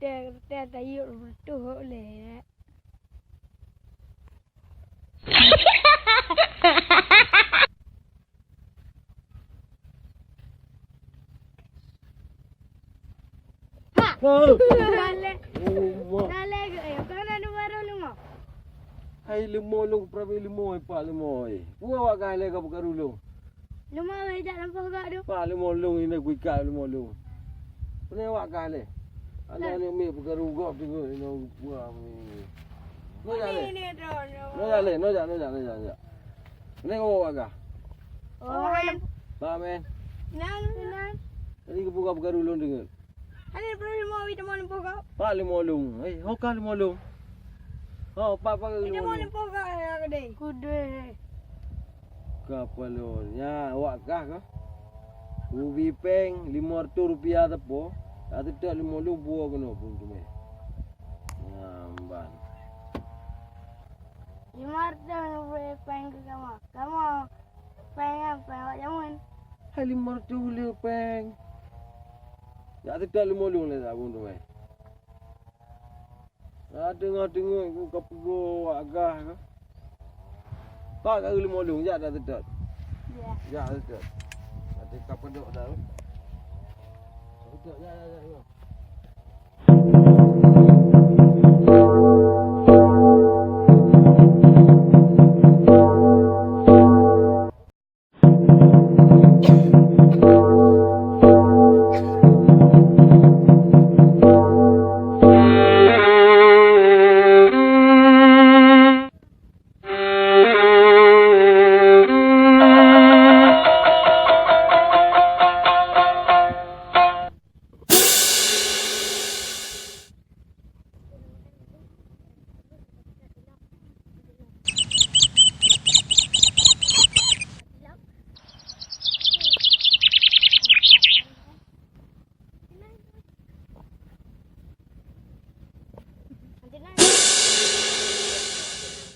Kita tayo betul boleh. Dale ke? Kau nak baru lumah. Hai lemolong prabi lemoi pak lemoi. Buat kali kau bukan dulu. Lumah bejak lampau gak tu. Pak lemolong ini gue kau lemolong. Pernah awak kali. Ada ni mi bukan rugop tengok ini buah ni. No jale. No jale. Ni kau awak kah? Oh, Bamen. nan. Tadi kau bukan dulu tengok. Ada problem mau kita mau lampau gak? Pak lemolong. Hokah lemolong. Oh, pak Kita mau lemolong. lampau gak kedai. Kude. Kapalon. Ya, awak kah kah? Ubi peng Rp500 tepo. Tak ada 50 buah kena pun tu meh. Namban. 500 peng ke kamu. Kamu peng apa awak jamun? Hai 500 boleh peng. Ya tak ada 50 le tak pun tu meh. Tengok aku kapgo agak ke. Pak kau 50 ya tak ada. Ya ada. Nanti kapal dok dah. Betul ya.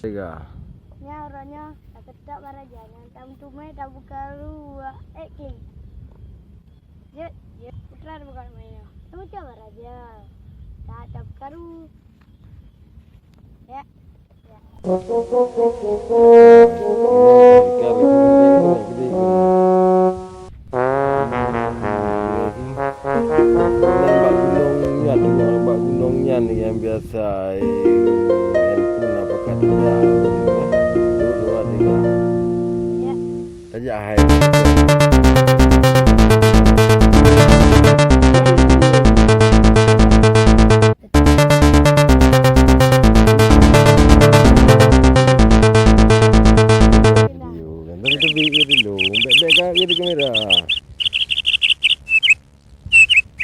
Tiga. Ni orangnya tak ketak barajangan. Tam tu mai tak buka ruak. Kling. Ya, putra bukan mainnya. Kamu coba raja. Tak buka ru. Ya. Gunungnya ni yang biasa. Handphone apa katanya? Dua tiga. Ya. Saja hai.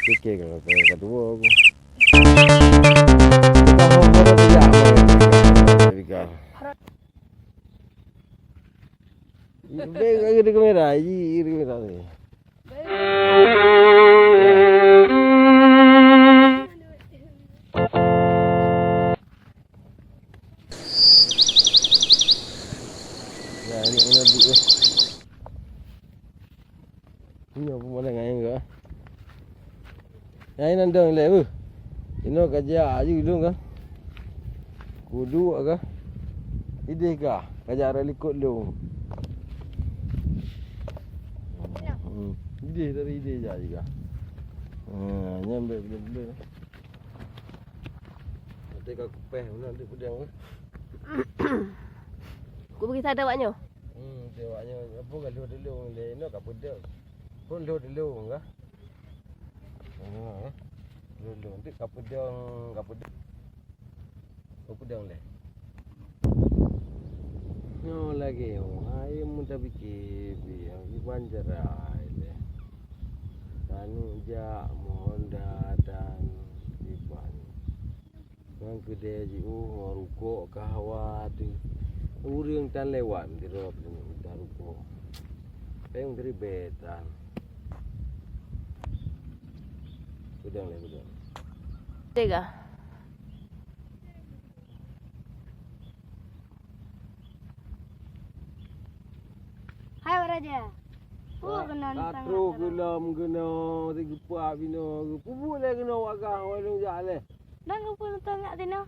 Okey kalau kedua aku. Bega di kamera, di kamera ni. Ya ini dulu. Ini apa malah ngayang ke? Ya ini nandang le bu. Ini kerja aja dulu kan. Kudu ke? Ide kah? Kerja rally kot lu. Ide dari ide je juga. Nyambil benda-benda. Nanti kau kupeh nanti pedang. Aku pergi sadar awaknya. Tewaknya apa kalau dulu le no ka pedang. Pun dulu enggak. Dulu nanti ka pedang. Kau pedang le. No lagi. Ayo muda bikin yang dibanjarai le. Mohon datang iban. Yang kedua ji ruko kahwat. Urang tan lewat di rob ni ruko. Peng dari betan. Udang le udang. Tiga. Hai raja. Kena Katro gelam kena tiga bino. Pubuk le kena wakah walung jak le. Dan apa nak tengok tino?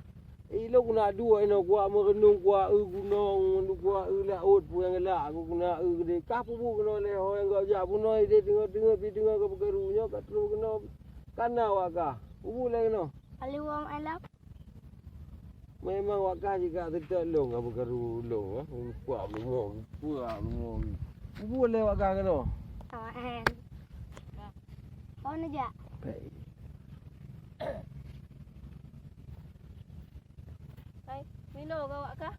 Ilo guna dua ino gua merenung gua gunung gua laut pu yang gelak aku guna gede kah pu kena le ho yang gak jak punoi dia tengok pi tengok ke pegarunya kat terus kena kana wakah. Ubu le kena. Ali wong elap. Memang wakah juga tidak long apa pegaru long ah. Kuat lumong, kuat lumong. Ubu le wakah kena. Aen. Oh aja. Baik. Hai, Mino kau awak kah?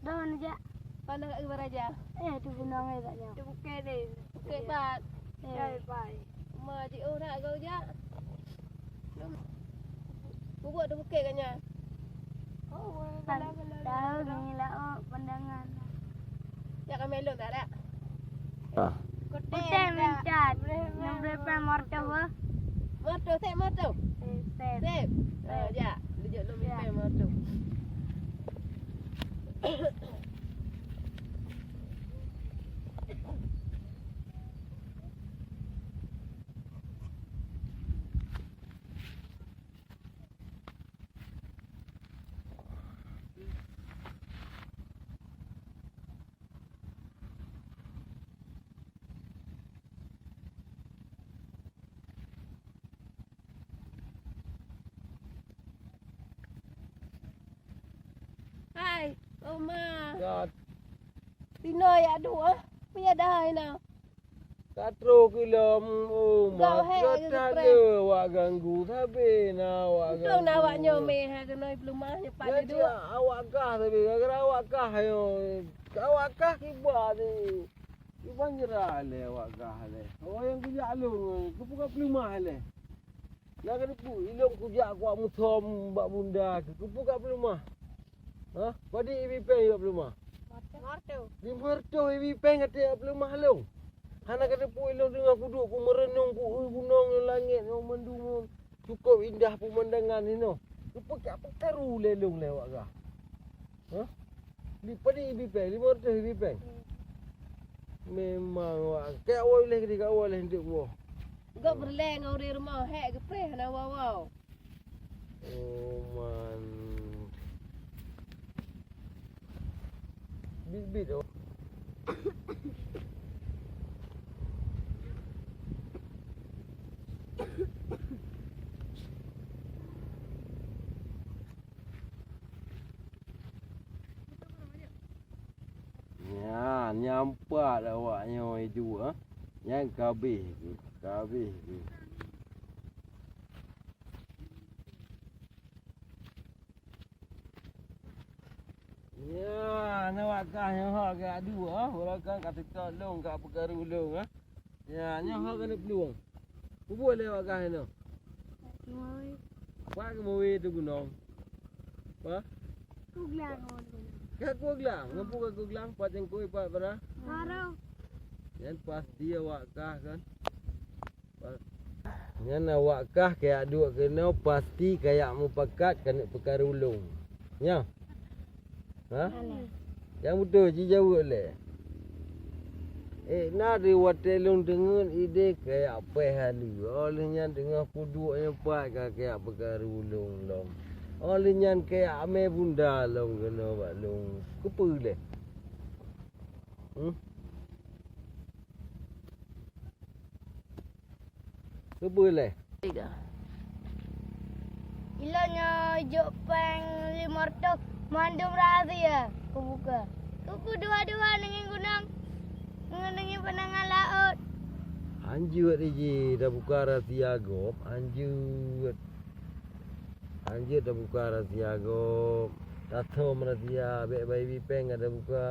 Dah aja. Pandang kat kebar aja. Tu gunung ai taknya. Dia bukan ni. Bukan bat. Pai. Ma cik oh nak kau je. Buat tu bukan katnya. Oh, Tahu ni lah pandangan. Ya kami elok tak ada. Ah. Kutem mencat. Nomor pemorto bah. Moto, sep moto. Set. Sep. Ya, dia nak minta moto. Hai, Oma. Kat Tino ya dua. Punya dah ina. katro kilam Kau mak hei ke tak spray? ada wak ganggu tapi na wak ganggu. Untung nak awak nyome ha kena belum mah cepat Ya dia dua. awak kah tapi gara awak kah yo. Awak kah kibar ni. Ibang jerah le awak kah le. Awak yang kujak alung kepuka pelumah le. Nak kena pu ilong kujak kuat mutom bak bunda kepuka pelumah. Ha? Padi ibi peng kat pelumah. Moto. Di merto ibi peng kat pelumah alung. Hana kata pu ilong dengar ku duduk ku merenung ku gunung langit mendung cukup indah pemandangan ni no. Kepuka pekaru lelong le awak kah. Ha? Di padi ibi peng, di merto ibi peng. Memang awak kek awak boleh ke awak boleh hidup buah. Kau berleng ngau di rumah hek ke preh na wow. Oh man. Bit oh. Ya, nyampak dah awaknya itu ah. Yang kabeh tu, kabeh tu. Ya, nak kah yang hak ke dua, orang kan kata tolong kat perkara ulung ah. Ya, nya hak kena peluang. Buat lewat kah ni. Moi. Pak ke mau tu gunung. Apa? Kuglang. Kat ku gelang, ngampu kat ku gelang, pat yang koi pat bara. Harau. Yan pasti awak kah kan. Yan awak kah kayak duk kena pasti kayak mu pakat kena perkara ulung. Ya. Ha? Yang betul je jawab le. Na di watelung dengan ide kayak apa halu. Olehnya dengan kuduknya pat kayak perkara ulung long. Olehnya kayak ame bunda long kena buat long. Kepa le. Kepa le. Tiga. Ilahnya juk peng limorto mandum rahsia. Ku buka. Ku dua-dua dengan gunung. Dengan pandangan laut. Anjut je dah buka rahsia gop. Anjut. Anjut dah buka rahsia gop. Tatom rahsia baik-baik peng ada buka.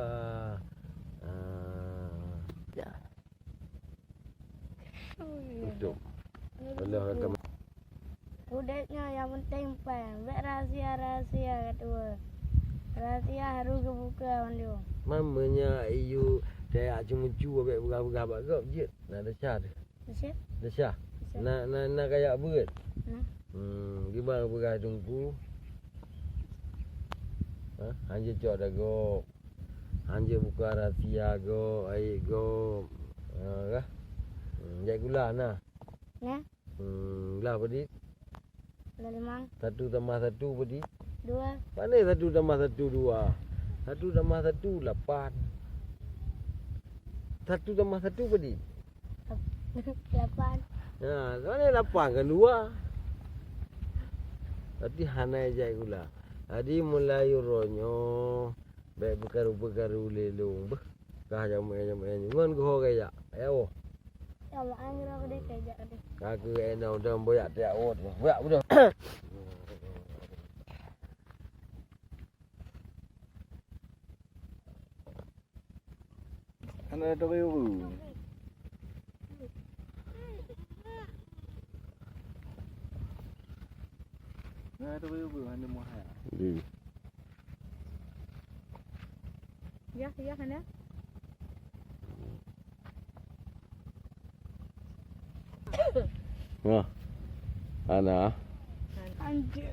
Ya. Tutup. Kalau akan Udahnya yang penting peng. Baik rahsia kedua. Rahsia harus kebuka mandum. mamanya iu saya cuma cu abek berapa abak kau je. Nak dah syah. Siap? Dah syah. Nak kayak berat. Hmm. Gimana berah tunggu? Ha, hanya cok dah go. Hanya buka rahsia go, air go. Kah? Jai gula nah. Ya. Lah pedit. Ada 5, 1 tambah 1 berarti 2, mana 1 tambah 1 2. 1 tambah 1 8. 1 tambah 1 berarti 8. nah, mana 8 kan 2. Berarti hanai jai gula. Jadi mulai ronyo baik berkaru lelong beh. Kah jam ngon go gaya. Ayo. Sama angin aku deh kayak deh. Kaku eno dam boyak tiak ot. Boyak udah. Ana to riu. Ana to riu ana mo ha. Ya, Hana. Nah. Ana. Anjir.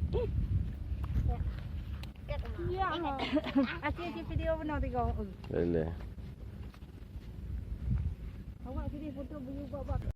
Ya. Asyik video benar tiga. Boleh. Awak sini foto beli buat